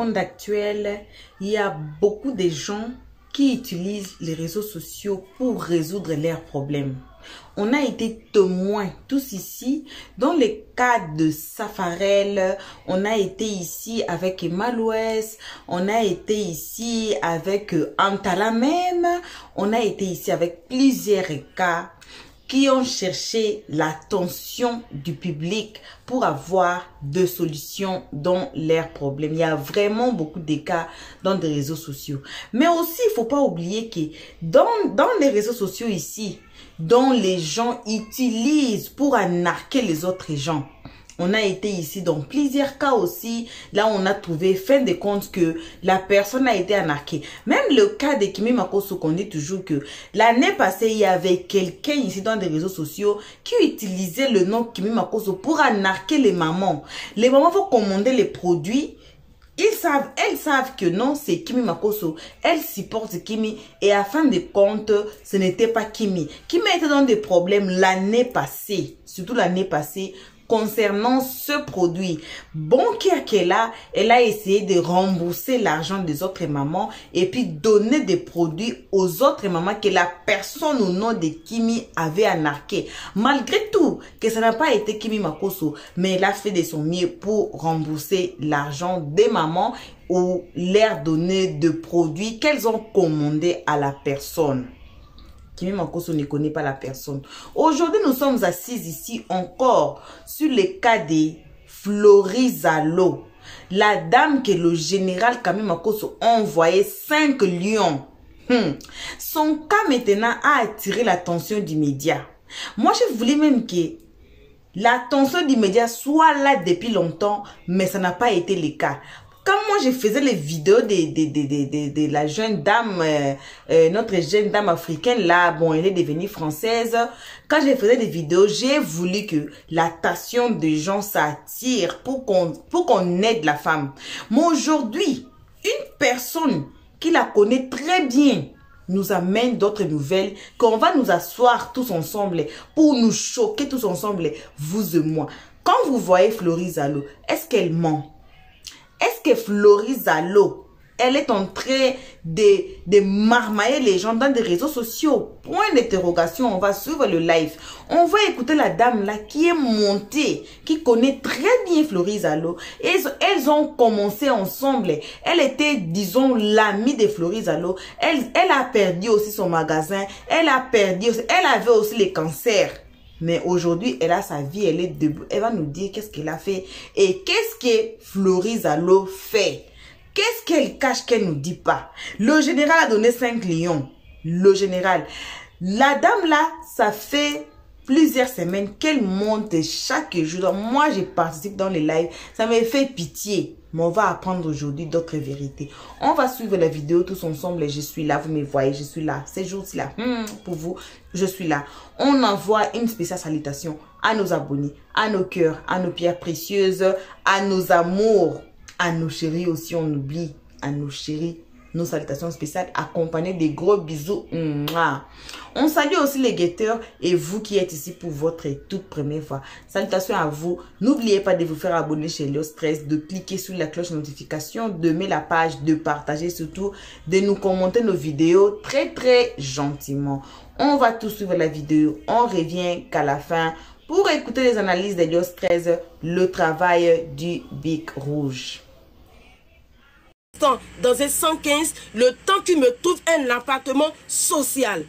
monde actuel, il y a beaucoup de gens qui utilisent les réseaux sociaux pour résoudre leurs problèmes. On a été témoins tous ici, dans le cas de Safarel, on a été ici avec Malouès, on a été ici avec Antala même, on a été ici avec plusieurs cas qui ont cherché l'attention du public pour avoir des solutions dans leurs problèmes. Il y a vraiment beaucoup de cas dans les réseaux sociaux. Mais aussi, il ne faut pas oublier que dans les réseaux sociaux ici, dont les gens utilisent pour arnaquer les autres gens. On a été ici dans plusieurs cas aussi. Là, on a trouvé, fin de compte, que la personne a été arnaquée. Même le cas de Kimi Makosso, qu'on dit toujours que l'année passée, il y avait quelqu'un ici dans les réseaux sociaux qui utilisait le nom Kimi Makosso pour arnaquer les mamans. Les mamans vont commander les produits. Elles savent que non, c'est Kimi Makosso. Elles supportent Kimi et à fin de compte, ce n'était pas Kimi. Kimi était dans des problèmes l'année passée, surtout l'année passée, concernant ce produit. Banquière qu'elle a essayé de rembourser l'argent des autres mamans et puis donner des produits aux autres mamans que la personne au nom de Kimi avait arnaqué. Malgré tout, que ça n'a pas été Kimi Makosso, mais elle a fait de son mieux pour rembourser l'argent des mamans ou leur donner de produits qu'elles ont commandés à la personne. Kimi Makosso ne connaît pas la personne. Aujourd'hui, nous sommes assis ici encore sur le cas de Florizalo. La dame que le général Kimi Makosso a envoyé 5 lions. Son cas maintenant a attiré l'attention du média. Moi, je voulais même que l'attention du média soit là depuis longtemps, mais ça n'a pas été le cas. Quand moi je faisais les vidéos de la jeune dame, notre jeune dame africaine là, bon elle est devenue française. Quand je faisais des vidéos, j'ai voulu que l'attention des gens s'attire pour qu'on aide la femme. Mais aujourd'hui, une personne qui la connaît très bien nous amène d'autres nouvelles qu'on va nous asseoir tous ensemble pour nous choquer tous ensemble, vous et moi. Quand vous voyez Florizalo, est-ce qu'elle ment? Est-ce que Florizalo, elle est en train de marmailler les gens dans des réseaux sociaux? Point d'interrogation, on va suivre le live. On va écouter la dame là qui est montée, qui connaît très bien Florizalo. Elles ont commencé ensemble. Elle était, disons, l'amie de Florizalo. Elle a perdu aussi son magasin. Elle a perdu aussi, elle avait aussi le cancer. Mais aujourd'hui, elle a sa vie, elle est debout. Elle va nous dire qu'est-ce qu'elle a fait et qu'est-ce que Florizalo fait. Qu'est-ce qu'elle cache qu'elle ne nous dit pas. Le général a donné 5 lions. Le général. La dame là, ça fait plusieurs semaines qu'elle monte chaque jour. Donc, moi, je participe dans les lives. Ça me fait pitié. Mais on va apprendre aujourd'hui d'autres vérités. On va suivre la vidéo tous ensemble et je suis là. Vous me voyez, je suis là. Ces jours-ci là, pour vous, je suis là. On envoie une spéciale salutation à nos abonnés, à nos cœurs, à nos pierres précieuses, à nos amours, à nos chéris aussi, on oublie, à nos chéris. Nos salutations spéciales accompagnées des gros bisous. On salue aussi les guetteurs et vous qui êtes ici pour votre toute première fois. Salutations à vous. N'oubliez pas de vous faire abonner chez Elios 13, de cliquer sur la cloche de notification, de mettre la page, de partager surtout, de nous commenter nos vidéos très gentiment. On va tout suivre la vidéo. On revient qu'à la fin pour écouter les analyses d'Elios 13, le travail du Bic Rouge. Dans un 115, le temps qu'il me trouve un appartement social.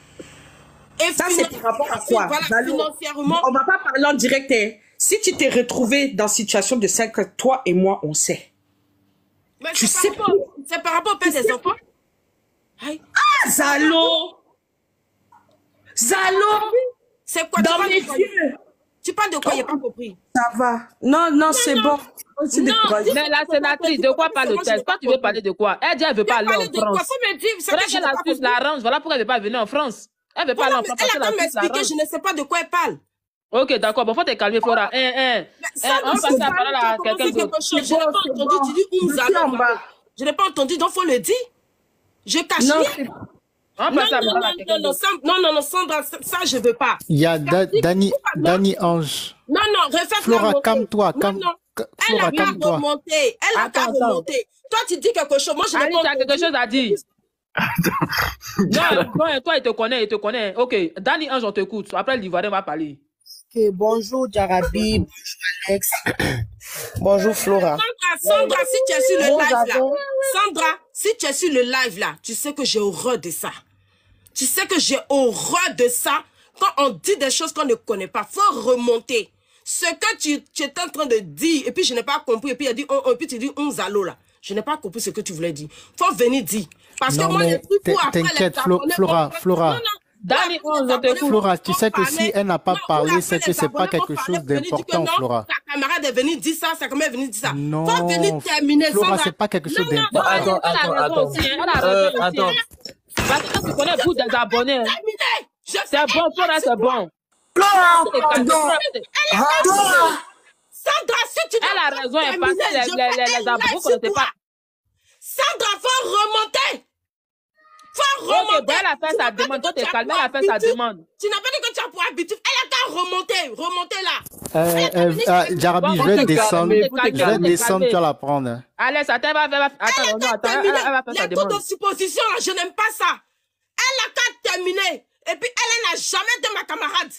Et ça, c'est par rapport à quoi? Voilà, financièrement. On va pas parler en direct. Hein. Si tu t'es retrouvé dans une situation de 5, toi et moi, on sait. Mais tu sais pas. C'est par rapport au père des enfants. Aïe. Ah, Zalo! Zalo! C'est quoi? Dans mes yeux. Tu parles de quoi? J'ai pas compris. Ça va. Non, c'est bon. Non, mais la sénatrice, de quoi parle-t-elle? Toi, tu veux parler de quoi? Elle dit qu'elle ne veut pas aller en France. Voilà que la Suisse l'arrange. Voilà pourquoi elle ne veut pas venir en France. Elle ne veut pas aller en France parce que la Suisse l'arrange. Je ne sais pas de quoi elle parle. Ok, d'accord. Bon, faut te calmer, Flora. On passe la parole à quelqu'un d'autre. Je n'ai pas entendu. Tu dis où nous allons. Je n'ai pas entendu, donc il faut le dire. Je cache rien. Non, Sandra, ça je veux pas. Il y a Dani Ange. Non, refais Flora, calme-toi. Elle a qu'à remonter. Elle a qu'à remonter. Toi, tu dis quelque chose. Moi, je n'ai pas quelque chose à dire. Non, toi, il te connaît. Ok, Danny Ange, on t'écoute. Après, l'Ivoirien va parler. Okay, bonjour, Jarabi. Bonjour, Alex. Bonjour, Flora. Sandra, si tu es sur le live là. Sandra, si tu es sur le live là, tu sais que j'ai horreur de ça. Tu sais que j'ai horreur de ça. Quand on dit des choses qu'on ne connaît pas, il faut remonter. Ce que tu es en train de dire, et puis je n'ai pas compris, et puis, et puis tu dis on zalo là. Je n'ai pas compris ce que tu voulais dire. Il faut venir dire. Parce que moi, t'inquiète, Flora. Flora, tu sais que si elle n'a pas parlé, c'est que c'est pas quelque chose d'important, Flora. Ta camarade est venue dire ça, sa camarade est venue dire ça. Non, faut venir terminer. Flora, c'est pas quelque chose d'important. Attends. Parce que tu connais beaucoup des abonnés. C'est bon, Flora, c'est bon. Sandra, si tu elle a raison, elle passe les abonnés, vous ne connaissez pas. Sandra, faut remonter. Faut remonter. Ok, elle a fait sa demande. Toi, t'es calme, elle a fait sa demande. Tu n'as pas dit que tu as pour habitude. Elle a qu'à remonter. Remonter là. Jarabi, je vais descendre, tu vas la prendre. Allez, attends, elle va faire sa demande. Les suppositions là, je n'aime pas ça. Elle a qu'à terminer. Et puis, elle n'a jamais été ma camarade.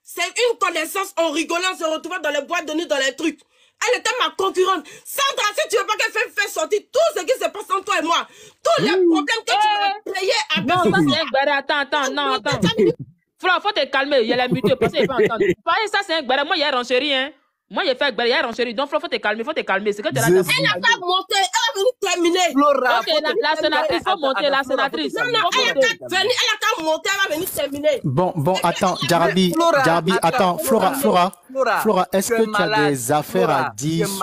C'est une connaissance en rigolant, se retrouver dans les boîtes de nuit, dans les trucs. Elle était ma concurrente. Sandra, si tu veux pas qu'elle fasse sortir tout ce qui se passe entre toi et moi, tous les problèmes que tu m'as créés à non, ça c'est un gbara. Attends. Flora, faut te calmer. Il y a la mutuelle, parce qu'il pas entendre. Ça c'est un gbara. Moi, il y a renchéri, hein. Moi, il y a fait gbara, il y a renchéri. Donc, Flora, faut te calmer. C'est que tu l'as. Elle n'a pas monté. Elle a venu terminer. Flora, ok, la sénatrice, faut monter, la sénatrice. Non, elle a qu'à monter, elle va venir terminer. Bon, attends, Jarabi, attends, Flora, est-ce que tu as des affaires à dire sur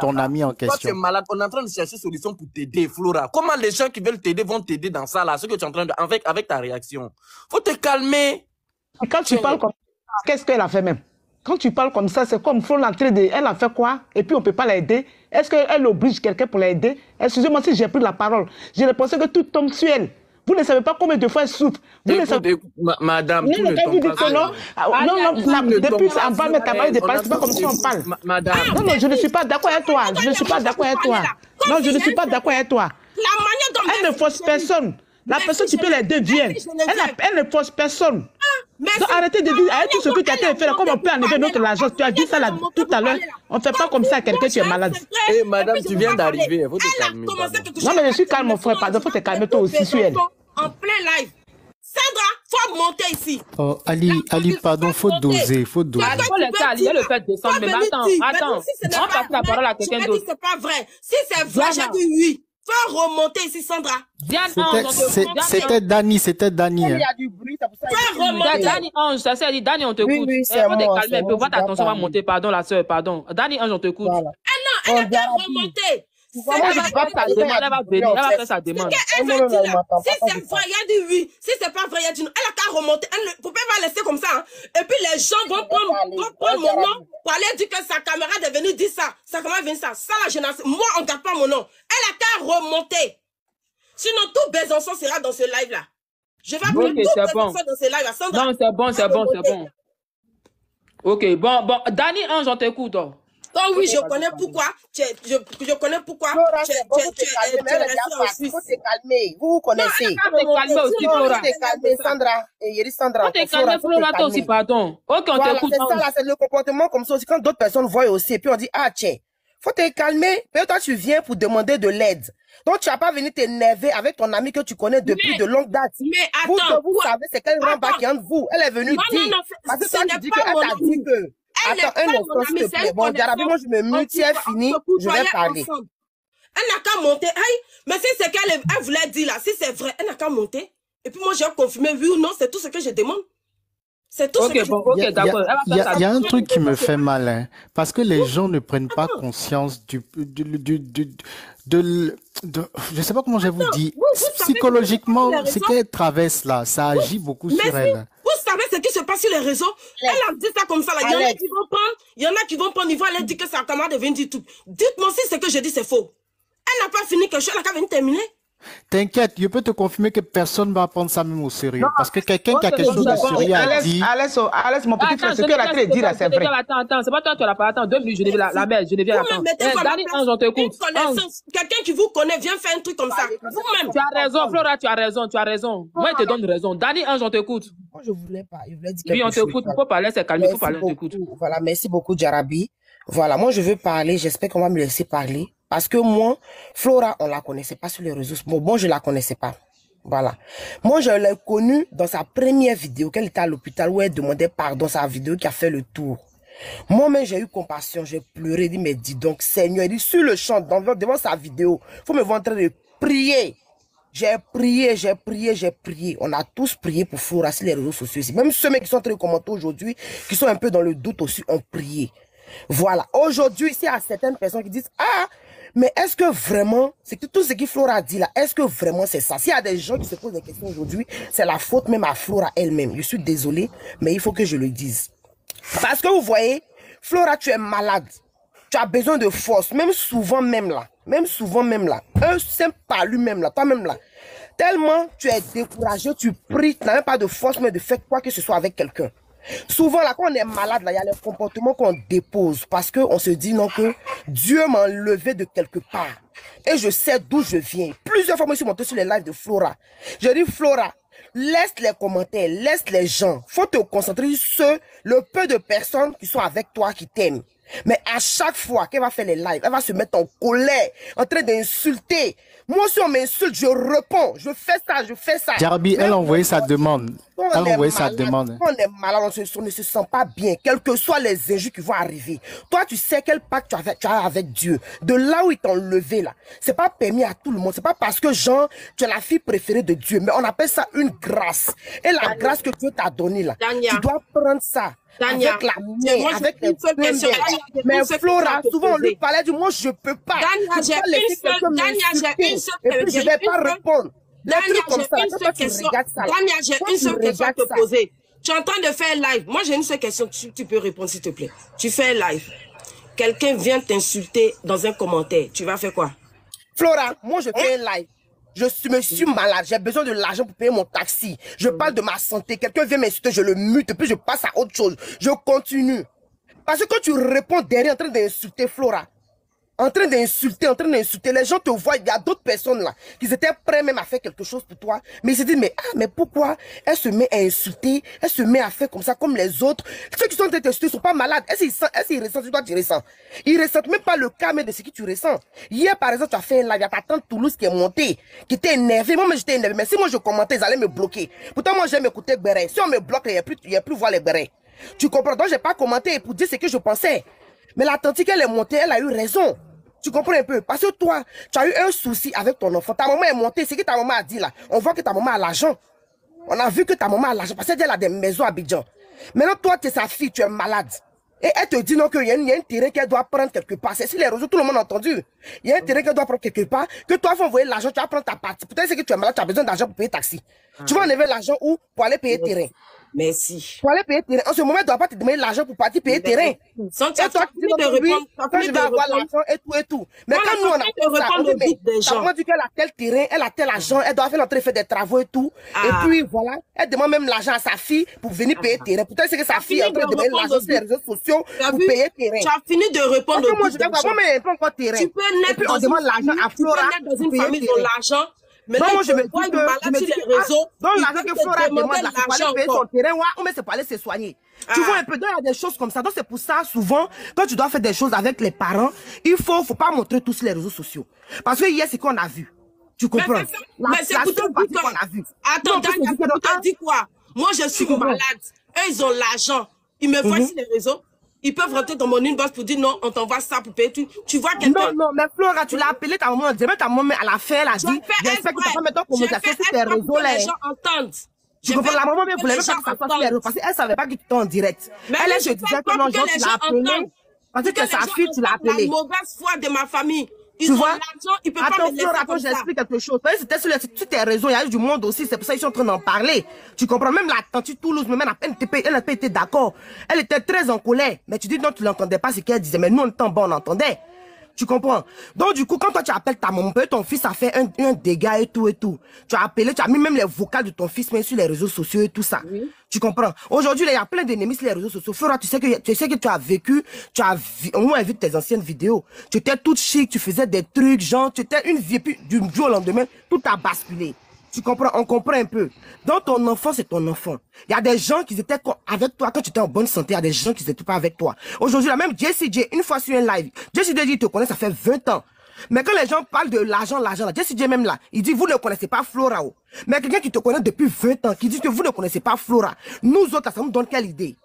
ton ami en question? Toi, tu es malade, on est en train de chercher solution pour t'aider, Flora. Comment les gens qui veulent t'aider vont t'aider dans ça, là, ce que tu es en train de, avec ta réaction? Faut te calmer. Quand tu parles comme ça, qu'est-ce qu'elle a fait même? Quand tu parles comme ça, c'est comme Flora l'entrée de... Elle a fait quoi? Et puis on ne peut pas l'aider. Est-ce qu'elle oblige quelqu'un pour l'aider? Excusez-moi si j'ai pris la parole. Je pensais que tout tombe sur elle. Vous ne savez pas combien de fois elle souffre. Vous ne savez pas. Madame, tout ne tombe pas. Non, depuis en bas, mes camarades de parler, c'est pas comme ça on parle. Madame. Non, je ne suis pas d'accord avec toi. Je ne suis pas d'accord avec toi. Non, je ne suis pas d'accord avec toi. Elle ne force personne. La personne qui peut l'aider vient. Elle ne force personne. Donc arrêtez de dire, arrêtez tout ce que tu as fait là, comme on peut enlever notre argent. Tu as dit ça là, tout à l'heure. On ne fait pas comme ça à quelqu'un qui est malade. Eh madame, tu viens d'arriver, il faut te calmer. Non mais je suis calme mon frère, pardon, il faut te calmer toi aussi sur elle. En plein live. Sandra, faut monter ici. Oh, Ali, pardon, faut doser. Il faut le faire, il y a le fait de descendre, mais attends. On passe la parole à quelqu'un d'autre. C'est pas vrai. Si c'est vrai, j'ai dit oui. Faut remonter ici, Sandra. C'était Danny. Il y a du bruit, c'est pour ça. Danny Ange, ça c'est dit, Danny, on t'écoute. Il faut te calmer un peu, voir ta tension va monter, pardon la soeur, pardon. Danny Ange, on t'écoute. Ah non, elle a qu'à remonter. Elle va faire sa demande. Si c'est vrai, il a dit oui. Si c'est pas vrai, il a dit non. Elle a qu'à remonter. Elle ne peut pas laisser comme ça. Hein. Et puis les gens vont prendre mon nom pour aller dire que sa camarade est venue dire ça. Sa camarade est venue dire ça. Ça, là, moi, on ne garde pas mon nom. Elle a qu'à remonter. Sinon, tout Besançon sera dans ce live-là. Je vais appeler tout Besançon dans ce live-là. Sandra. Non, c'est bon. Ok, bon. Danny Ange, on t'écoute. Oh oui, je connais pourquoi. Je connais pourquoi. Il faut te calmer. Vous connaissez. Il faut te calmer aussi, Flora. Il faut te calmer, Sandra. Il y a Sandra. Il faut te calmer, Flora, toi aussi, pardon. Ok, on t'écoute. C'est ça, là, c'est le comportement comme ça aussi. Quand d'autres personnes voient aussi, et puis on dit, ah, tiens, faut te calmer. Mais toi, tu viens pour demander de l'aide. Donc, tu n'as pas venu t'énerver avec ton ami que tu connais depuis de longue date. Mais attends. Vous savez, c'est quel rembat qui est entre vous. Elle est venue dire. Parce que toi, tu dis qu'elle t'a dit que. Attends, un instant, s'il te plaît. Bon, Jarabi, moi, je me mute, si elle finit, je vais parler. Elle n'a qu'à monter. Hey, mais si c'est qu'elle voulait dire là, si c'est vrai, elle n'a qu'à monter. Et puis moi, j'ai confirmé oui ou non, c'est tout ce que je demande. C'est tout ce que je demande. Il y a un truc qui me fait mal, hein, parce que les gens ne prennent pas conscience je sais pas comment je vous dis, psychologiquement, ce qu'elle traverse là, ça agit beaucoup sur elle. Vous savez ce qui se passe sur les réseaux? Elle a dit ça comme ça là. Il y en a qui vont prendre, ils vont aller dire que sa camarade vient dire tout. Dites-moi si ce que je dis c'est faux. Elle n'a pas fini quelque chose, elle a qu'à venir terminer. T'inquiète, je peux te confirmer que personne ne va prendre ça même au sérieux. Parce que quelqu'un qui a quelque chose de sérieux à dire... Alex, mon petit frère, ce que la télé dit là, c'est vrai. Attends, c'est pas toi qui l'as pas. Attends, 2 minutes, la belle, je deviens attends. Dani, Ange, on t'écoute. Quelqu'un qui vous connaît vient faire un truc comme ça. Vous-même. Tu as raison, Flora, tu as raison. Moi, je te donne raison. Dani, Ange, on t'écoute. Moi, je voulais pas. Je voulais dire quelque chose. Oui, on t'écoute. Il faut parler, c'est calme. Il faut parler, on t'écoute. Voilà, merci beaucoup, Jarabi. Voilà, moi, je veux parler. J'espère qu'on va me laisser parler. Parce que moi, Flora, on la connaissait pas sur les réseaux. Bon, je la connaissais pas. Voilà. Moi, je l'ai connue dans sa première vidéo, qu'elle était à l'hôpital, où elle demandait pardon, sa vidéo qui a fait le tour. Moi-même, j'ai eu compassion, j'ai pleuré, dit, mais dis donc, Seigneur, il dit, sur le champ, devant sa vidéo, faut me voir en train de prier. J'ai prié. On a tous prié pour Flora sur les réseaux sociaux ici. Même ceux qui sont en train de commenter aujourd'hui, qui sont un peu dans le doute aussi, ont prié. Voilà. Aujourd'hui, il y a certaines personnes qui disent, ah, mais est-ce que vraiment, c'est que tout ce que Flora a dit là, est-ce que vraiment c'est ça? S'il y a des gens qui se posent des questions aujourd'hui, c'est la faute même à Flora elle-même. Je suis désolé, mais il faut que je le dise. Parce que vous voyez, Flora, tu es malade. Tu as besoin de force, même souvent même là. Un simple palu même là, toi-même là. Tellement tu es découragé, tu pries, tu n'as même pas de force, mais de faire quoi que ce soit avec quelqu'un. Souvent, là, quand on est malade, là, il y a les comportements qu'on dépose parce qu'on se dit non que Dieu m'a enlevé de quelque part. Et je sais d'où je viens. Plusieurs fois, moi, je suis monté sur les lives de Flora. Je dis, Flora, laisse les commentaires, laisse les gens. Faut te concentrer sur le peu de personnes qui sont avec toi, qui t'aiment. Mais à chaque fois qu'elle va faire les lives, elle va se mettre en colère, en train d'insulter. Moi, si on m'insulte, je réponds. Je fais ça. Jarabi, elle a envoyé sa demande. Quand on est malade, on ne se sent pas bien, quelles que soient les injures qui vont arriver. Toi, tu sais quel pacte tu as avec Dieu. De là où il t'a enlevé, là. C'est pas permis à tout le monde. C'est pas parce que, genre, tu es la fille préférée de Dieu. Mais on appelle ça une grâce. Et la grâce que Dieu t'a donnée, là. Tu dois prendre ça. Avec la main, avec les deux mains. Mais Flora, souvent on lui parlait du moi je peux pas. J'ai une je vais pas répondre. J'ai une seule question à te poser. Tu es en train de faire live. Moi j'ai une seule question, tu peux répondre s'il te plaît. Tu fais live. Quelqu'un vient t'insulter dans un commentaire. Tu vas faire quoi? Flora, moi je fais un live. Je me suis malade, j'ai besoin de l'argent pour payer mon taxi. Je parle de ma santé. Quelqu'un vient m'insulter, je le mute, puis je passe à autre chose. Je continue. Parce que quand tu réponds derrière en train d'insulter Flora, en train d'insulter, les gens te voient, il y a d'autres personnes là, qui étaient prêts même à faire quelque chose pour toi. Mais ils se disent, mais pourquoi elle se met à insulter, elle se met à faire comme ça, comme les autres. Ceux qui sont en train d'insulter ne sont pas malades. Est-ce qu'ils ressentent ce que toi tu ressens? Ils ressentent même pas le cas même de ce que tu ressens. Hier, par exemple, tu as fait un live, il y a ta tante Toulouse qui est montée, qui était énervée. Moi, j'étais énervée. Mais si moi je commentais, ils allaient me bloquer. Pourtant, moi, j'aime écouter Béret. Si on me bloque, il n'y a plus voir les Bérets. Tu comprends? Donc, j'ai pas commenté pour dire ce que je pensais. Mais la tante, elle est montée, elle a eu raison. Tu comprends un peu? Parce que toi, tu as eu un souci avec ton enfant. Ta maman est montée. C'est ce que ta maman a dit là. On voit que ta maman a l'argent. On a vu que ta maman a l'argent. Parce qu'elle a des maisons à Abidjan. Maintenant, toi, tu es sa fille, tu es malade. Et elle te dit non qu'il y a un terrain qu'elle doit prendre quelque part. C'est sur les réseaux, tout le monde a entendu. Il y a un terrain qu'elle doit prendre quelque part. Que toi, il faut envoyer l'argent, tu vas prendre ta partie. Peut-être c'est que tu es malade, tu as besoin d'argent pour payer taxi. Tu vas enlever l'argent où? Pour aller payer terrain. Merci. Pour aller payer terrain. En ce moment, tu ne dois pas te demander l'argent pour partir payer terrain. Sans toi, tu dis de répondre. Quand je vais avoir l'argent et tout. Mais quand nous, on a ça, on dit qu'elle a tel terrain, elle a tel argent, elle doit faire l'entrée, faire des travaux et tout. Et puis, voilà, elle demande même l'argent à sa fille pour venir payer terrain. Peut-être c'est que sa fille est en train de demander l'argent sur les réseaux sociaux pour payer terrain. Tu as fini de répondre. Moi, je vais pas, mais pas encore terrain. Tu peux naître dans une famille dans l'argent. Mais là, moi, je me dis que donc l'argent que Flora demande là, pour aller payer son terrain, ou mais c'est pour aller se soigner. Tu vois un peu, donc il y a des choses comme ça. Donc c'est pour ça, souvent, quand tu dois faire des choses avec les parents, il faut pas montrer tous les réseaux sociaux. Parce que hier, c'est qu'on a vu. Tu comprends? Mais c'est pour te dire qu'on a vu. Attends, tu dis quoi? Moi, je suis malade. Eux, ils ont l'argent. Ils me voient sur les réseaux. Ils peuvent rentrer dans mon inbox pour dire non, on t'envoie ça pour payer. Tu vois quelqu'un. Non, mais Flora, tu l'as appelé ta maman. Ta maman, à la fin, elle a dit, j'espère que tu vas mettre en communication sur tes réseaux là. Les gens entendent. Tu comprends, la maman voulait même pas que ça soit sur les réseaux parce qu'elle savait pas que tu étais en direct. Elle, je disais que non, tu l'as appelé. Parce que sa fille, tu l'as appelé. La mauvaise foi de ma famille. Tu vois? Ils peuvent pas me laisser attends, j'explique quelque chose. C'était sur tes réseaux, il y a eu du monde aussi, c'est pour ça qu'ils sont en train d'en parler. Tu comprends? Même la tante Toulouse, même elle n'a pas été d'accord. Elle était très en colère. Mais tu dis non, tu l'entendais pas ce qu'elle disait. Mais nous, on était en bas, on entendait. Tu comprends? Donc, du coup, quand toi, tu appelles ta maman, peut-être ton fils a fait un dégât et tout et tout. Tu as appelé, tu as mis même les vocales de ton fils, même sur les réseaux sociaux et tout ça. Oui. Tu comprends? Aujourd'hui, il y a plein d'ennemis sur les réseaux sociaux. Flora, tu sais que tu as vécu, au moins vu tes anciennes vidéos. Tu étais toute chic, tu faisais des trucs, genre, tu étais une vie, et puis du jour au lendemain, tout a basculé. Tu comprends? On comprend un peu. Donc, ton enfant, c'est ton enfant. Il y a des gens qui étaient avec toi quand tu étais en bonne santé. Il y a des gens qui n'étaient pas avec toi. Aujourd'hui, la même JCJ, une fois sur un live, JCJ dit, il te connaît, ça fait 20 ans. Mais quand les gens parlent de l'argent, là, JCJ même là, il dit, vous ne connaissez pas Flora. Oh. Mais quelqu'un qui te connaît depuis 20 ans, qui dit que vous ne connaissez pas Flora, nous autres, ça nous donne quelle idée?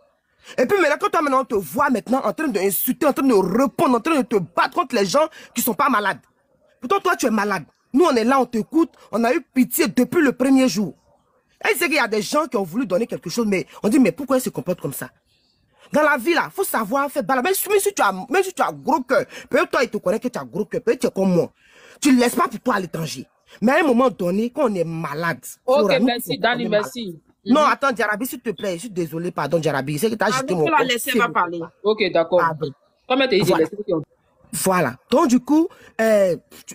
Et puis maintenant, quand toi, maintenant, on te voit maintenant en train d'insulter, en train de répondre, en train de te battre contre les gens qui sont pas malades. Pourtant, toi, tu es malade. Nous, on est là, on t'écoute, on a eu pitié depuis le premier jour. Et c'est qu'il y a des gens qui ont voulu donner quelque chose, mais on dit, mais pourquoi ils se comportent comme ça? Dans la vie, là, il faut savoir faire balade. Même si tu as gros cœur, peut-être toi, il te connaît que tu as gros cœur, peut-être tu es comme moi. Tu ne laisses pas pour toi à l'étranger. Mais à un moment donné, quand on est malade... Ok, Flora, merci, Dani, merci. Non, attends, Djarabi, s'il te plaît, je suis désolé, pardon, Djarabi. C'est que tu as jeté mon... la laisser pas parler. Ok, d'accord. Comment t'es dit, Voilà. Donc, du coup,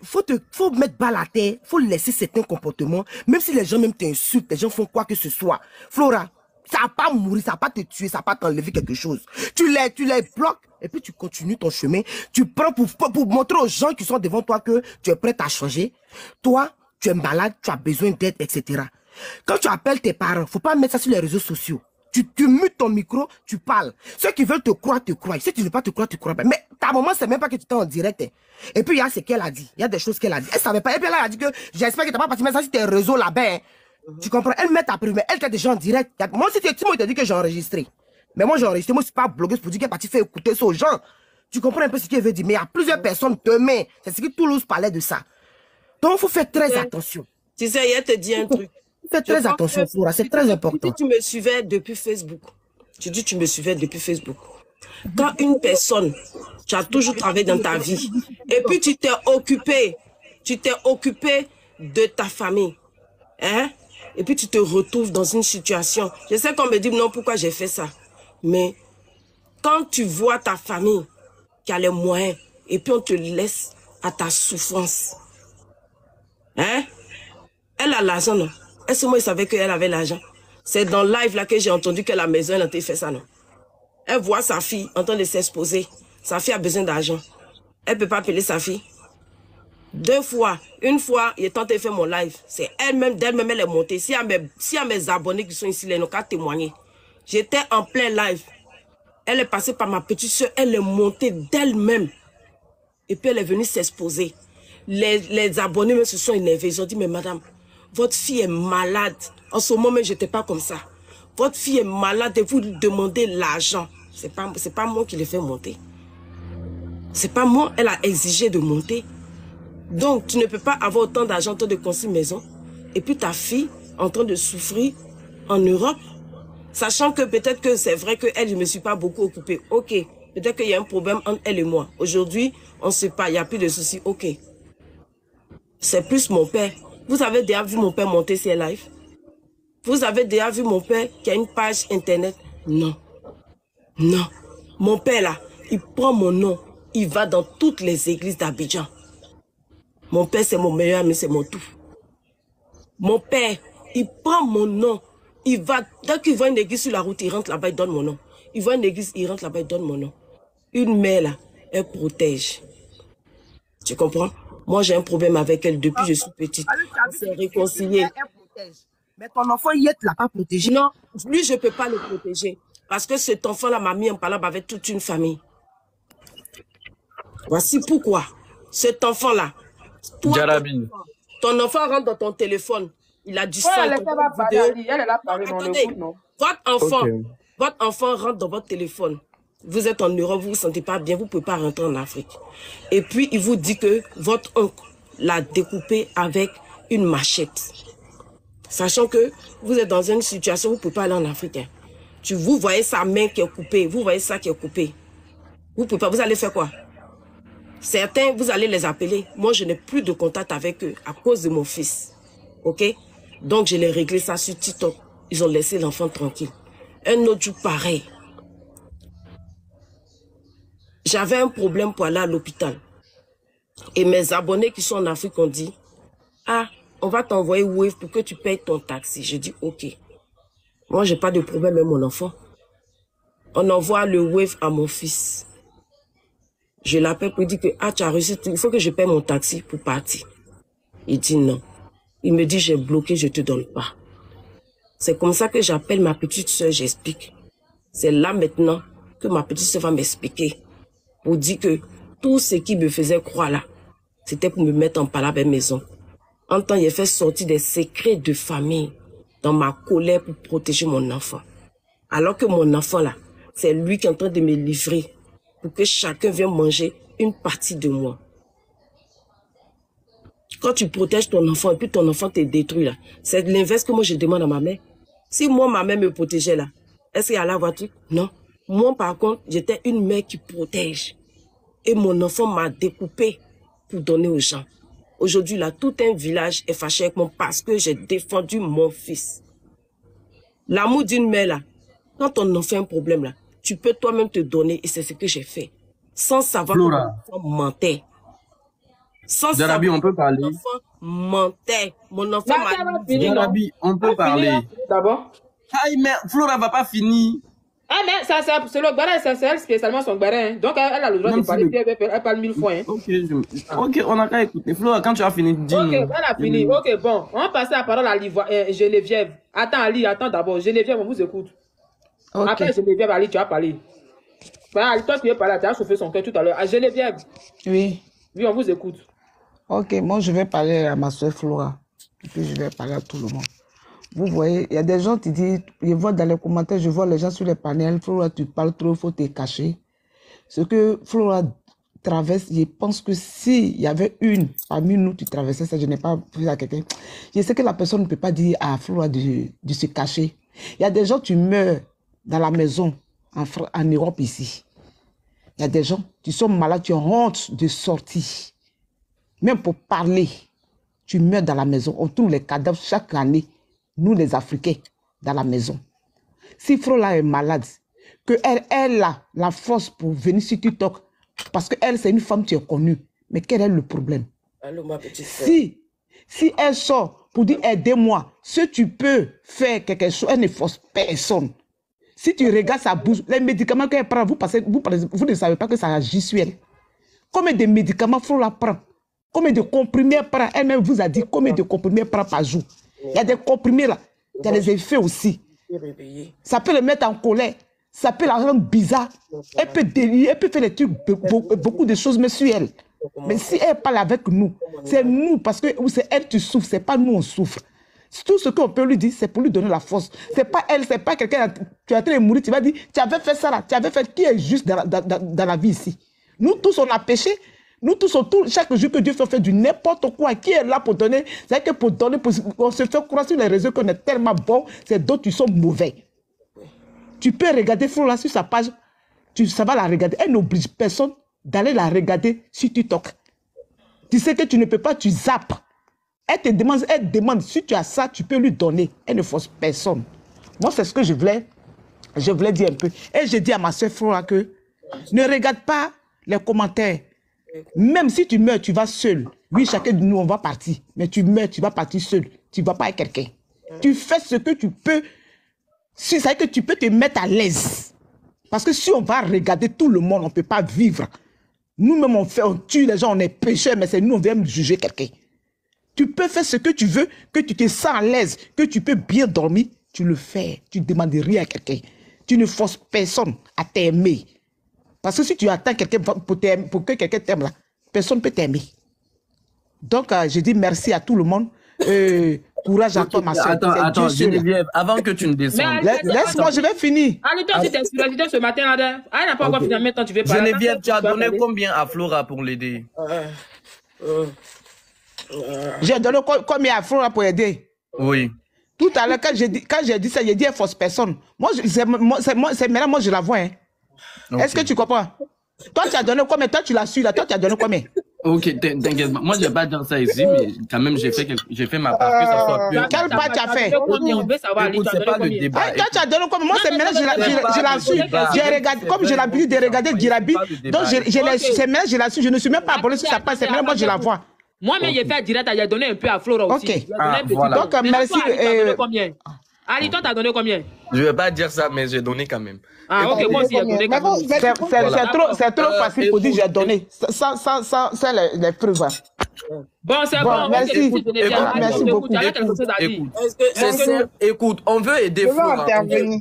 faut mettre bas la terre, faut laisser certains comportements, même si les gens même t'insultent, les gens font quoi que ce soit. Flora, ça va pas mourir, ça va pas te tuer, ça va pas t'enlever quelque chose. Tu les bloques, et puis tu continues ton chemin. Tu prends pour montrer aux gens qui sont devant toi que tu es prêt à changer. Toi, tu es malade, tu as besoin d'aide, etc. Quand tu appelles tes parents, faut pas mettre ça sur les réseaux sociaux. Tu mutes ton micro, tu parles. Ceux qui veulent te croire, te croient. Ceux qui ne veulent pas te croire, te croient pas. Mais ta maman, c'est même pas que tu étais en direct. Hein. Et puis, il y a ce qu'elle a dit. Il y a des choses qu'elle a dit. Elle savait pas. Et puis, elle a dit que j'espère que tu n'as pas parti mettre ça sur tes réseaux là-bas. Hein. Tu comprends? Elle met ta prime, mais elle était déjà en direct. Moi, si tu m'as dit que j'ai enregistré. Mais moi, j'ai enregistré. Moi, je suis pas blogueuse pour dire qu'elle est partie faire écouter ça aux gens. Tu comprends un peu ce qu'elle veut dire. Mais il y a plusieurs personnes demain. C'est ce que Toulouse parlait de ça. Donc, il faut faire très attention. Tu sais, elle te dit un truc. Fais très attention, Flora, c'est très important. Si tu me suivais depuis Facebook, tu me suivais depuis Facebook. Quand une personne, tu as toujours travaillé dans ta vie, et puis tu t'es occupé de ta famille, hein? Et puis tu te retrouves dans une situation. Je sais qu'on me dit non, pourquoi j'ai fait ça. Mais quand tu vois ta famille qui a les moyens, et puis on te laisse à ta souffrance, hein? Elle a l'argent, non? Est-ce que moi, je savais qu'elle avait l'argent? C'est dans le live là que j'ai entendu que la maison, elle a fait ça, non? Elle voit sa fille en train de s'exposer. Sa fille a besoin d'argent. Elle ne peut pas appeler sa fille. 2 fois. Une fois, il est tenté de faire mon live. C'est elle-même, d'elle-même, elle est montée. S'il y a mes abonnés qui sont ici, ils n'ont qu'à témoigner. J'étais en plein live. Elle est passée par ma petite soeur. Elle est montée d'elle-même. Et puis, elle est venue s'exposer. Les abonnés me se sont énervés. Ils ont dit, mais madame, votre fille est malade. En ce moment, je n'étais pas comme ça. Votre fille est malade et vous lui demandez l'argent. C'est pas moi qui l'ai fait monter. C'est pas moi, elle a exigé de monter. Donc, tu ne peux pas avoir autant d'argent en train de construire une maison. Et puis ta fille en train de souffrir en Europe. Sachant que peut-être que c'est vrai qu'elle, je ne me suis pas beaucoup occupée. Ok, peut-être qu'il y a un problème entre elle et moi. Aujourd'hui, on ne sait pas, il n'y a plus de soucis. Ok. C'est plus mon père. Vous avez déjà vu mon père monter ses lives? Vous avez déjà vu mon père qui a une page internet? Non. Non. Mon père là, il prend mon nom. Il va dans toutes les églises d'Abidjan. Mon père, c'est mon meilleur ami, c'est mon tout. Mon père, il prend mon nom. Il va, dès qu'il voit une église sur la route, il rentre là-bas, il donne mon nom. Il voit une église, il rentre là-bas, il donne mon nom. Une mère là, elle protège. Tu comprends? Moi, j'ai un problème avec elle depuis que je suis petite. On s'est réconcilié. Mais ton enfant, il l'a pas protégé. Non, lui, je ne peux pas le protéger. Parce que cet enfant-là m'a mis en palabre avec toute une famille. Voici pourquoi. Cet enfant-là. Djarabi. Ton enfant rentre dans ton téléphone. Il a du sang. Attendez, votre enfant rentre dans votre téléphone. Vous êtes en Europe, vous ne vous sentez pas bien, vous ne pouvez pas rentrer en Afrique. Et puis, il vous dit que votre oncle l'a découpé avec une machette. Sachant que vous êtes dans une situation où vous ne pouvez pas aller en Afrique. Hein. Vous voyez sa main qui est coupée, vous voyez ça qui est coupé. Vous pouvez pas, vous allez faire quoi? Certains, vous allez les appeler. Moi, je n'ai plus de contact avec eux à cause de mon fils. Ok? Donc, je l'ai réglé ça sur TikTok. Ils ont laissé l'enfant tranquille. Un autre jour, pareil. J'avais un problème pour aller à l'hôpital. Et mes abonnés qui sont en Afrique ont dit, ah, on va t'envoyer Wave pour que tu payes ton taxi. Je dis, ok. Moi, j'ai pas de problème avec mon enfant. On envoie le Wave à mon fils. Je l'appelle pour dire que, ah, tu as reçu, il faut que je paye mon taxi pour partir. Il dit non. Il me dit, j'ai bloqué, je te donne pas. C'est comme ça que j'appelle ma petite soeur, j'explique. C'est là maintenant que ma petite soeur va m'expliquer. Pour dire que tout ce qui me faisait croire là, c'était pour me mettre en palabre avec mes oncles. En temps, il a fait sortir des secrets de famille dans ma colère pour protéger mon enfant. Alors que mon enfant là, c'est lui qui est en train de me livrer pour que chacun vienne manger une partie de moi. Quand tu protèges ton enfant et puis ton enfant te détruit là, c'est l'inverse que moi je demande à ma mère. Si moi, ma mère me protégeait là, est-ce qu'il y a la voiture? Non. Moi, par contre, j'étais une mère qui protège. Et mon enfant m'a découpé pour donner aux gens. Aujourd'hui, là, tout un village est fâché avec moi parce que j'ai défendu mon fils. L'amour d'une mère, là, quand ton enfant a un problème, là, tu peux toi-même te donner et c'est ce que j'ai fait. Sans savoir que mon enfant mentait. Sans Jarabi, on peut parler. Mon enfant mentait. Mon enfant m'a... Jarabi, on peut parler. D'abord. Aïe, mais Flora va pas finir. Ah, mais ça, c'est le Gbarin, c'est elle spécialement son Gbarin. Hein. Donc, elle a le droit de parler, elle parle 1000 fois. Hein. Ok, on a qu'à écouter. Flora, quand tu as fini, dis-nous. Ok, elle a fini. Ok, bon, on va passer la parole à Geneviève. Attends, Ali, attends d'abord. Geneviève, on vous écoute. Okay. Après, Geneviève, Ali, tu as parlé. Ali, toi, tu as parlé, tu as chauffé son cœur tout à l'heure. À Geneviève. Oui. Oui, on vous écoute. Ok, moi, je vais parler à ma soeur Flora. Et puis, je vais parler à tout le monde. Vous voyez, il y a des gens qui disent, je vois dans les commentaires, je vois les gens sur les panels, Flora, tu parles trop, il faut te cacher. Ce que Flora traverse, je pense que s'il y avait une parmi nous qui traversait ça, je n'ai pas vu à quelqu'un, je sais que la personne ne peut pas dire à Flora de se cacher. Il y a des gens qui meurent dans la maison, en Europe ici. Il y a des gens qui sont malades, qui ont honte de sortir. Même pour parler, tu meurs dans la maison. On trouve les cadavres chaque année. Nous, les Africains, dans la maison. Si Flora est malade, qu'elle a la force pour venir sur TikTok, parce qu'elle, c'est une femme qui est connue, mais quel est le problème? Allô, ma petite soeur. Si elle sort pour dire aidez-moi, si tu peux faire quelque chose, elle ne force personne. Si tu regardes sa bouche, les médicaments qu'elle prend, vous ne savez pas que ça agit sur elle. Combien de médicaments Flora prend? Combien de comprimés elle prend? Elle-même vous a dit combien de comprimés elle prend par jour. Il y a des comprimés là, il y a des effets aussi. Ça peut le mettre en colère, ça peut la rendre bizarre. Elle peut délier, elle peut faire des trucs, beaucoup de choses, mais sur elle. Mais si elle parle avec nous, c'est nous, parce que c'est elle qui souffre, c'est pas nous on souffre. Tout ce qu'on peut lui dire, c'est pour lui donner la force. C'est pas elle, c'est pas quelqu'un, tu es en train de mourir, tu vas dire, tu avais fait ça là, tu avais fait qui est juste dans la vie ici. Nous tous on a péché. Nous tous, chaque jour que Dieu fait du n'importe quoi, qui est là pour donner, c'est que pour donner, on se fait croire sur les réseaux qu'on est tellement bon, c'est d'autres qui sont mauvais. Tu peux regarder Flora sur sa page, ça va la regarder. Elle n'oblige personne d'aller la regarder sur TikTok. Tu sais que tu ne peux pas, tu zappes. Elle demande, si tu as ça, tu peux lui donner. Elle ne force personne. Moi, c'est ce que je voulais dire un peu. Et je dis à ma soeur Flora que ne regarde pas les commentaires. Même si tu meurs, tu vas seul. Oui, chacun de nous, on va partir. Mais tu meurs, tu vas partir seul. Tu ne vas pas avec quelqu'un. Tu fais ce que tu peux. C'est que tu peux te mettre à l'aise. Parce que si on va regarder tout le monde, on ne peut pas vivre. Nous-mêmes, on tue les gens, on est pécheurs, mais c'est nous, on vient juger quelqu'un. Tu peux faire ce que tu veux, que tu te sens à l'aise, que tu peux bien dormir, tu le fais. Tu ne demandes rien à quelqu'un. Tu ne forces personne à t'aimer. Parce que si tu attends quelqu'un pour que quelqu'un t'aime là, personne ne peut t'aimer. Donc, je dis merci à tout le monde. Courage à toi, ma soeur. Attends, Geneviève, avant que tu ne descendes. Laisse-moi, je vais finir. Allez, toi, tu t'es inspiré ce matin là. Elle n'a pas encore fini, maintenant tu veux parler. Geneviève, tu as donné combien à Flora pour l'aider? J'ai donné combien à Flora pour aider? Oui. Tout à l'heure, quand j'ai dit ça, j'ai dit à fausse personne. Moi, maintenant, je la vois. Hein. Okay. Est-ce que tu comprends? Toi, tu as donné combien? Toi, tu l'as su là. Toi, tu as donné combien? Ok, t'inquiète pas. Moi, je vais pas dire ça ici, mais quand même, j'ai fait ma part, que ça soit plus... Quelle part tu as fait? Écoute, c'est pas le débat. Quand tu as donné combien? Moi, c'est maintenant, je l'ai su. J'ai regardé, comme je l'ai vu de regarder Djirabi, donc c'est maintenant, je l'ai su. Je ne suis même pas abonné sur sa page, c'est maintenant, moi, je la vois. Moi-même, j'ai fait direct, j'ai donné un peu à Flora aussi. Ok. Voilà. Donc, merci. Combien? Ali, toi, t'as donné combien? Je vais pas dire ça, mais j'ai donné quand même. Ah, ok, moi aussi, j'ai donné quand même. C'est trop facile pour dire j'ai donné, sans les preuves. Bon, c'est bon. Merci. Merci beaucoup. Écoute, on veut aider Flora. Est-ce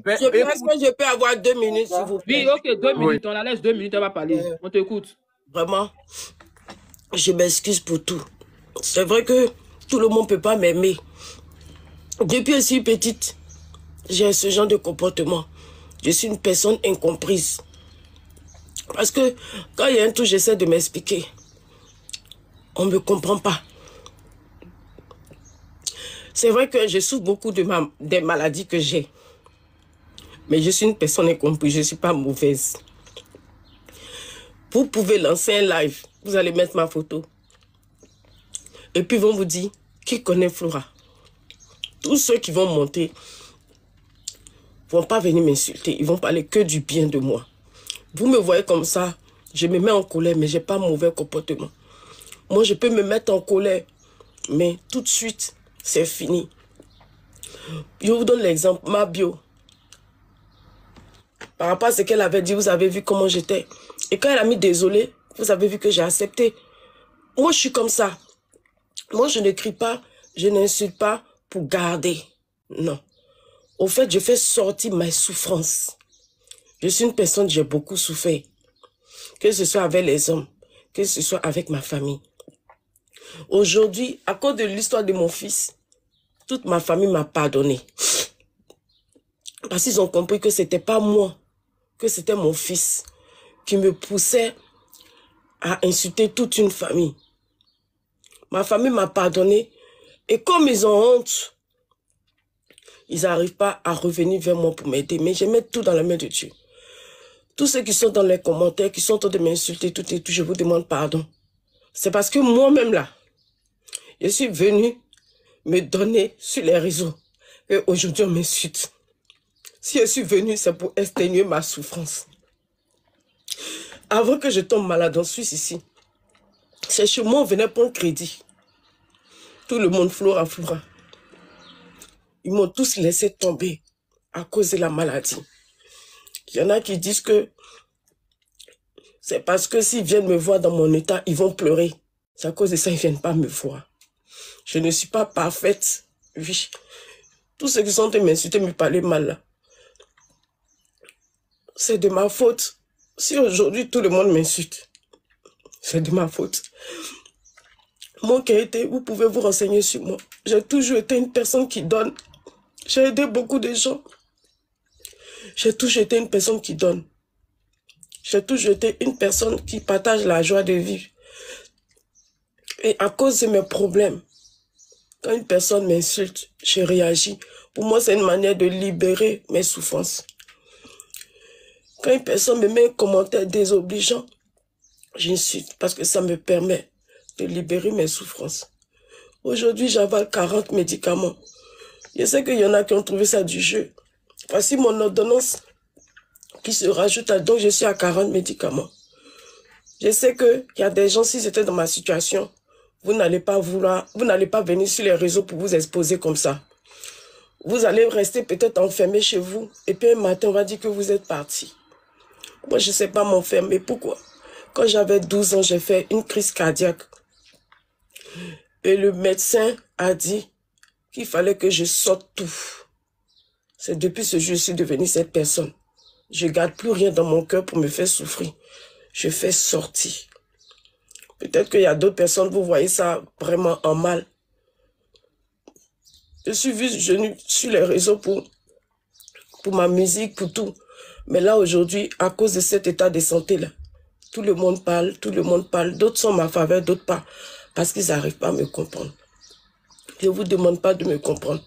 que je peux avoir 2 minutes, s'il vous plaît? Oui, ok, 2 minutes. On la laisse 2 minutes, elle va parler. On t'écoute. Vraiment, je m'excuse pour tout. C'est vrai que tout le monde ne peut pas m'aimer. Depuis que je suis petite, j'ai ce genre de comportement. Je suis une personne incomprise. Parce que quand il y a un truc, j'essaie de m'expliquer. On ne me comprend pas. C'est vrai que je souffre beaucoup des maladies que j'ai. Mais je suis une personne incomprise, je ne suis pas mauvaise. Vous pouvez lancer un live, vous allez mettre ma photo. Et puis ils vont vous dire, qui connaît Flora? Tous ceux qui vont monter ne vont pas venir m'insulter, ils vont parler que du bien de moi. Vous me voyez comme ça, je me mets en colère, mais je n'ai pas mauvais comportement. Moi, je peux me mettre en colère, mais tout de suite, c'est fini. Je vous donne l'exemple, ma bio. Par rapport à ce qu'elle avait dit, vous avez vu comment j'étais. Et quand elle a mis désolé, vous avez vu que j'ai accepté. Moi, je suis comme ça. Moi, je ne crie pas, je n'insulte pas pour garder. Non. Au fait, je fais sortir mes souffrances. Je suis une personne, j'ai beaucoup souffert. Que ce soit avec les hommes, que ce soit avec ma famille. Aujourd'hui, à cause de l'histoire de mon fils, toute ma famille m'a pardonné. Parce qu'ils ont compris que c'était pas moi, que c'était mon fils qui me poussait à insulter toute une famille. Ma famille m'a pardonné et comme ils ont honte, ils n'arrivent pas à revenir vers moi pour m'aider. Mais je mets tout dans la main de Dieu. Tous ceux qui sont dans les commentaires, qui sont en train de m'insulter, tout et tout, je vous demande pardon. C'est parce que moi-même là, je suis venu me donner sur les réseaux. Et aujourd'hui, on m'insulte. Si je suis venu, c'est pour exténuer ma souffrance. Avant que je tombe malade en Suisse ici, c'est chez moi, on venait prendre crédit. Tout le monde, Flora. Ils m'ont tous laissé tomber à cause de la maladie. Il y en a qui disent que c'est parce que s'ils viennent me voir dans mon état, ils vont pleurer. C'est à cause de ça qu'ils ne viennent pas me voir. Je ne suis pas parfaite. Oui. Tous ceux qui sont en train de m'insulter, me parler mal là. C'est de ma faute. Si aujourd'hui tout le monde m'insulte, c'est de ma faute. Moi qui ai été, vous pouvez vous renseigner sur moi. J'ai toujours été une personne qui donne. J'ai aidé beaucoup de gens. J'ai toujours été une personne qui donne. J'ai toujours été une personne qui partage la joie de vivre. Et à cause de mes problèmes, quand une personne m'insulte, je réagis. Pour moi, c'est une manière de libérer mes souffrances. Quand une personne me met un commentaire désobligeant, j'insulte parce que ça me permet de libérer mes souffrances. Aujourd'hui, j'avale 40 médicaments. Je sais qu'il y en a qui ont trouvé ça du jeu. Voici mon ordonnance qui se rajoute à... Donc, je suis à 40 médicaments. Je sais qu'il y a des gens, si c'était dans ma situation, vous n'allez pas venir sur les réseaux pour vous exposer comme ça. Vous allez rester peut-être enfermé chez vous. Et puis un matin, on va dire que vous êtes parti. Moi, je ne sais pas m'enfermer. Pourquoi? Quand j'avais 12 ans, j'ai fait une crise cardiaque. Et le médecin a dit qu'il fallait que je sorte tout. C'est depuis ce jour que je suis devenue cette personne. Je ne garde plus rien dans mon cœur pour me faire souffrir. Je fais sortir. Peut-être qu'il y a d'autres personnes, vous voyez ça vraiment en mal. Je suis vue sur les réseaux pour ma musique, pour tout. Mais là, aujourd'hui, à cause de cet état de santé-là, tout le monde parle, D'autres sont ma faveur, d'autres pas. Parce qu'ils n'arrivent pas à me comprendre. Je ne vous demande pas de me comprendre.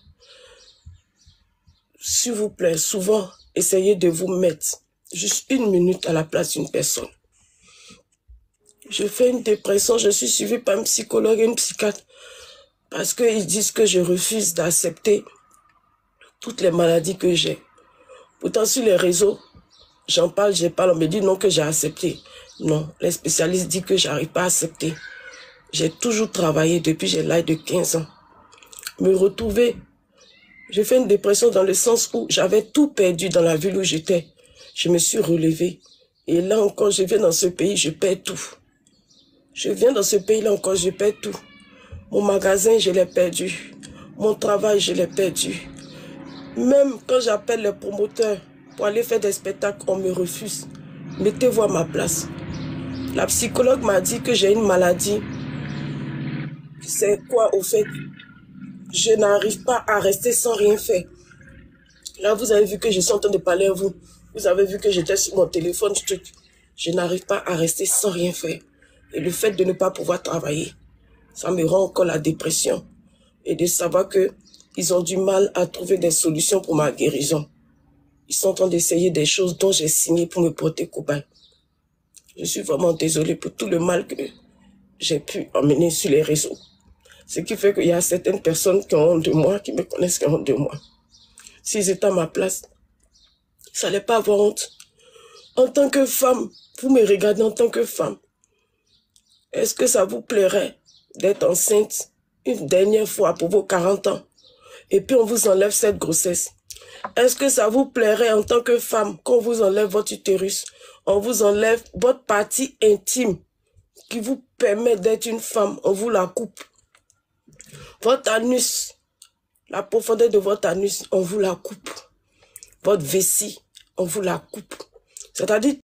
S'il vous plaît, souvent, essayez de vous mettre juste 1 minute à la place d'une personne. Je fais une dépression, je suis suivie par un psychologue et une psychiatre. Parce qu'ils disent que je refuse d'accepter toutes les maladies que j'ai. Pourtant, sur les réseaux, j'en parle, on me dit non que j'ai accepté. Non, les spécialistes disent que j'arrive pas à accepter. J'ai toujours travaillé depuis j'ai l'âge de 15 ans. Me retrouver, j'ai fait une dépression dans le sens où j'avais tout perdu dans la ville où j'étais. Je me suis relevée. Et là encore, je viens dans ce pays, je perds tout. Je viens dans ce pays-là encore, je perds tout. Mon magasin, je l'ai perdu. Mon travail, je l'ai perdu. Même quand j'appelle les promoteurs pour aller faire des spectacles, on me refuse. Mettez-vous à ma place. La psychologue m'a dit que j'ai une maladie. C'est quoi au fait? Je n'arrive pas à rester sans rien faire. Là, vous avez vu que je suis en train de parler à vous. Vous avez vu que j'étais sur mon téléphone. Je n'arrive pas à rester sans rien faire. Et le fait de ne pas pouvoir travailler, ça me rend encore la dépression. Et de savoir qu'ils ont du mal à trouver des solutions pour ma guérison. Ils sont en train d'essayer des choses dont j'ai signé pour me porter cobaye. Je suis vraiment désolée pour tout le mal que j'ai pu emmener sur les réseaux. Ce qui fait qu'il y a certaines personnes qui ont honte de moi, qui me connaissent qui ont honte de moi. S'ils étaient à ma place, ça n'allait pas avoir honte. En tant que femme, vous me regardez en tant que femme. Est-ce que ça vous plairait d'être enceinte une dernière fois pour vos 40 ans et puis on vous enlève cette grossesse? Est-ce que ça vous plairait en tant que femme qu'on vous enlève votre utérus, on vous enlève votre partie intime qui vous permet d'être une femme, on vous la coupe? Votre anus, la profondeur de votre anus, on vous la coupe. Votre vessie, on vous la coupe. C'est-à-dire...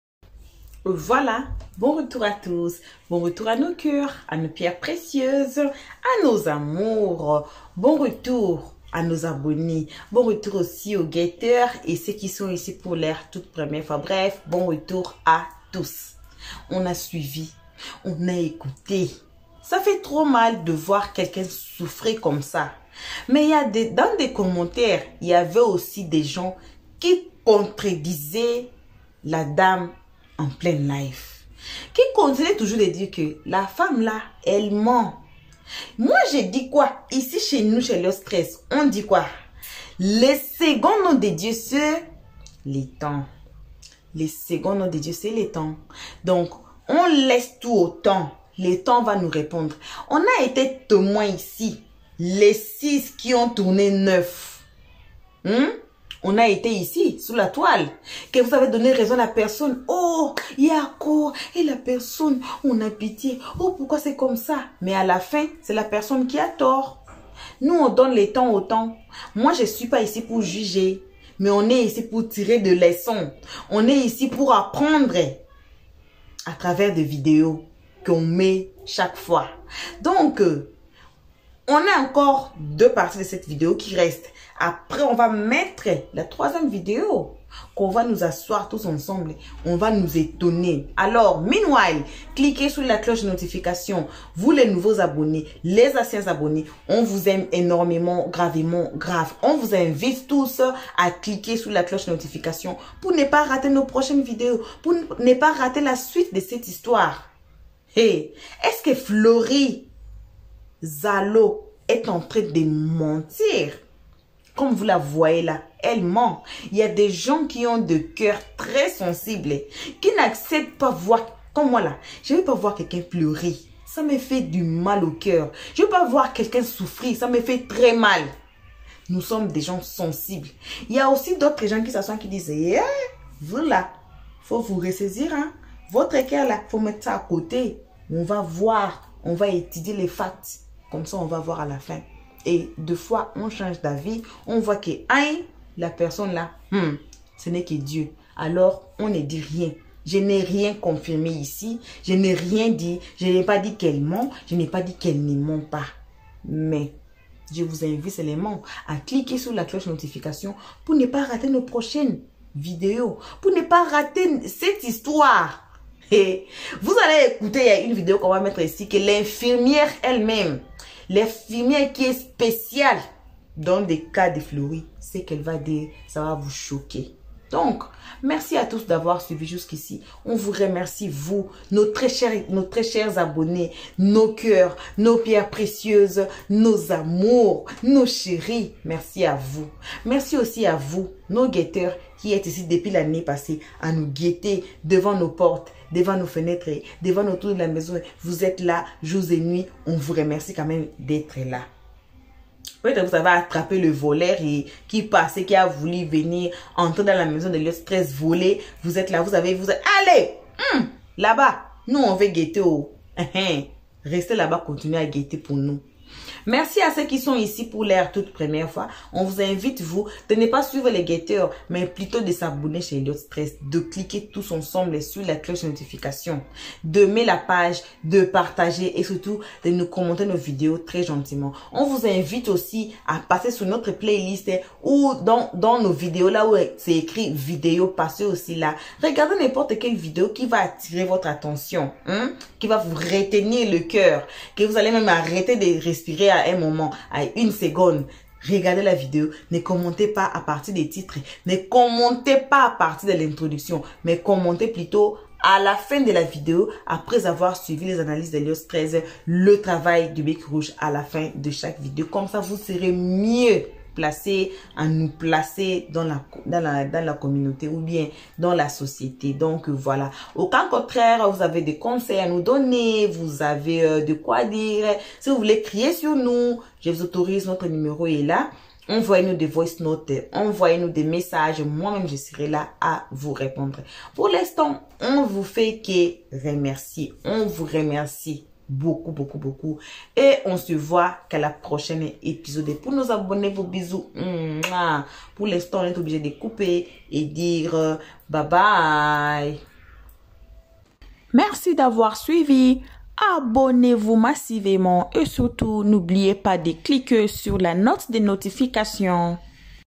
Voilà, bon retour à tous, bon retour à nos cœurs, à nos pierres précieuses, à nos amours, bon retour à nos abonnés, bon retour aussi aux guetteurs et ceux qui sont ici pour l'air toute première fois. Bref, bon retour à tous. On a suivi, on a écouté. Ça fait trop mal de voir quelqu'un souffrir comme ça. Mais il y a dans des commentaires, il y avait aussi des gens qui contredisaient la dame en plein live. Qui continuait toujours de dire que la femme là, elle ment. Moi, j'ai dit quoi? Ici, chez nous, chez le stress, on dit quoi? Les seconds noms de Dieu, c'est les temps. Les seconds noms de Dieu, c'est les temps. Donc, on laisse tout au temps. Le temps va nous répondre. On a été témoins ici. Les 6 qui ont tourné 9. On a été ici, sous la toile. Que vous avez donné raison à la personne. Oh, il y a quoi? Et la personne, on a pitié. Oh, pourquoi c'est comme ça? Mais à la fin, c'est la personne qui a tort. Nous, on donne les temps au temps. Moi, je ne suis pas ici pour juger. Mais on est ici pour tirer de leçons. On est ici pour apprendre à travers des vidéos qu'on met chaque fois. Donc, on a encore 2 parties de cette vidéo qui restent. Après, on va mettre la 3e vidéo qu'on va nous asseoir tous ensemble. On va nous étonner. Alors, meanwhile, cliquez sur la cloche de notification. Vous, les nouveaux abonnés, les anciens abonnés, on vous aime énormément, gravement, grave. On vous invite tous à cliquer sur la cloche de notification pour ne pas rater nos prochaines vidéos, pour ne pas rater la suite de cette histoire. Hey, est-ce que Florie Zalo est en train de mentir? Comme vous la voyez là, elle ment. Il y a des gens qui ont de cœur très sensibles, qui n'acceptent pas voir, comme moi là, je ne veux pas voir quelqu'un pleurer. Ça me fait du mal au cœur. Je ne veux pas voir quelqu'un souffrir, ça me fait très mal. Nous sommes des gens sensibles. Il y a aussi d'autres gens qui s'assoient qui disent, yeah, vous là, il faut vous ressaisir. Hein? Votre cœur là, il faut mettre ça à côté. On va voir, on va étudier les facts. Comme ça, on va voir à la fin. Et 2 fois, on change d'avis. On voit que la personne là, ce n'est que Dieu. Alors, on ne dit rien. Je n'ai rien confirmé ici. Je n'ai rien dit. Je n'ai pas dit qu'elle ment. Je n'ai pas dit qu'elle ne ment pas. Mais, je vous invite seulement à cliquer sur la cloche de notification pour ne pas rater nos prochaines vidéos. Pour ne pas rater cette histoire. Et vous allez écouter, il y a une vidéo qu'on va mettre ici, que l'infirmière elle-même, l'infirmière qui est spéciale dans des cas de Florie, c'est qu'elle va dire, ça va vous choquer. Donc, merci à tous d'avoir suivi jusqu'ici. On vous remercie, vous, nos très chers abonnés, nos cœurs, nos pierres précieuses, nos amours, nos chéris. Merci à vous. Merci aussi à vous, nos guetteurs, qui êtes ici depuis l'année passée à nous guetter devant nos portes, devant nos fenêtres, devant nos tours de la maison. Vous êtes là, jour et nuit. On vous remercie quand même d'être là. Peut-être que vous avez attrapé le voleur et qui passait, qui a voulu venir entrer dans la maison de Eliott Stress voler. Vous êtes là, vous êtes, allez, là-bas, nous on veut guetter. Restez là-bas, continuez à guetter pour nous. Merci à ceux qui sont ici pour leur toute première fois. On vous invite, vous, de ne pas suivre les guetteurs, mais plutôt de s'abonner chez Eliott Stress, de cliquer tous ensemble sur la cloche de notification, de mettre la page, de partager et surtout de nous commenter nos vidéos très gentiment. On vous invite aussi à passer sur notre playlist ou dans nos vidéos, là où c'est écrit vidéo, passez aussi là. Regardez n'importe quelle vidéo qui va attirer votre attention, qui va vous retenir le cœur, que vous allez même arrêter de respirer à un moment, à une seconde. Regardez la vidéo, ne commentez pas à partir des titres, ne commentez pas à partir de l'introduction, mais commentez plutôt à la fin de la vidéo, après avoir suivi les analyses d'Eliott Stress, le travail du bec rouge à la fin de chaque vidéo. Comme ça, vous serez mieux placé à nous placer dans la communauté ou bien dans la société. Donc voilà, au cas contraire, vous avez des conseils à nous donner, vous avez de quoi dire, si vous voulez crier sur nous, je vous autorise, notre numéro est là. Envoyez-nous des voice notes, envoyez-nous des messages, moi-même je serai là à vous répondre. Pour l'instant, on vous fait que remercier, on vous remercie beaucoup, beaucoup, beaucoup. Et on se voit qu'à la prochaine épisode. Et pour nos abonnés, vos bisous. Pour l'instant, on est obligé de couper et dire bye bye. Merci d'avoir suivi. Abonnez-vous massivement et surtout, n'oubliez pas de cliquer sur la note de notification.